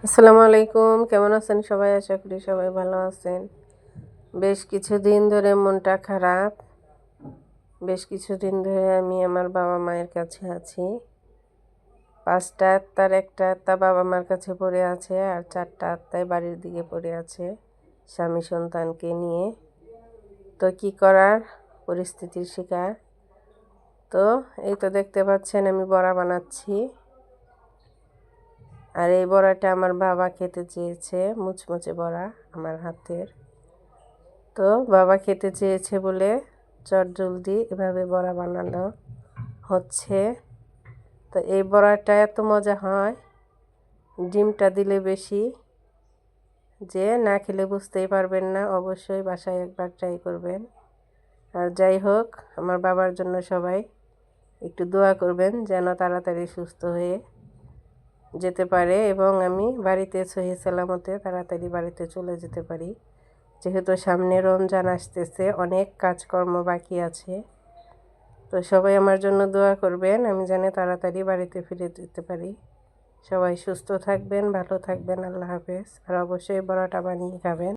আসসালামু আলাইকুম, কেমন আছেন সবাই? আশা করি সবাই ভালো আছেন। বেশ কিছুদিন ধরে মনটা খারাপ। বেশ কিছুদিন ধরে আমি আমার বাবা মায়ের কাছে আছি। 5টা আত্মার একটা আত্মা বাবা মার কাছে পড়ে আছে, আর 4টা আত্মায় বাড়ির দিকে পড়ে আছে স্বামী সন্তানকে নিয়ে। তো কি করার, পরিস্থিতির শিকার। তো এই তো দেখতে পাচ্ছেন আমি বড়া বানাচ্ছি। আর এই বড়াটা আমার বাবা খেতে চেয়েছে, মুচমুচে বড়া আমার হাতের। তো বাবা খেতে চেয়েছে বলে চটজলদি এভাবে বড়া বানানো হচ্ছে। তো এই বড়াটা এত মজা হয়, ডিমটা দিলে বেশি, যে না খেলে বুঝতেই পারবেন না। অবশ্যই বাসায় একবার ট্রাই করবেন। আর যাই হোক, আমার বাবার জন্য সবাই একটু দোয়া করবেন যেন তাড়াতাড়ি সুস্থ হয়ে যেতে পারে এবং আমি বাড়িতে সহি সালামতে তাড়াতাড়ি বাড়িতে চলে যেতে পারি। যেহেতু সামনে রমজান আসতেছে, অনেক কাজকর্ম বাকি আছে। তো সবাই আমার জন্য দোয়া করবেন, আমি যেন তাড়াতাড়ি বাড়িতে ফিরে যেতে পারি। সবাই সুস্থ থাকবেন, ভালো থাকবেন। আল্লাহ হাফেজ। আর অবশ্যই বড়াটা বানিয়ে খাবেন।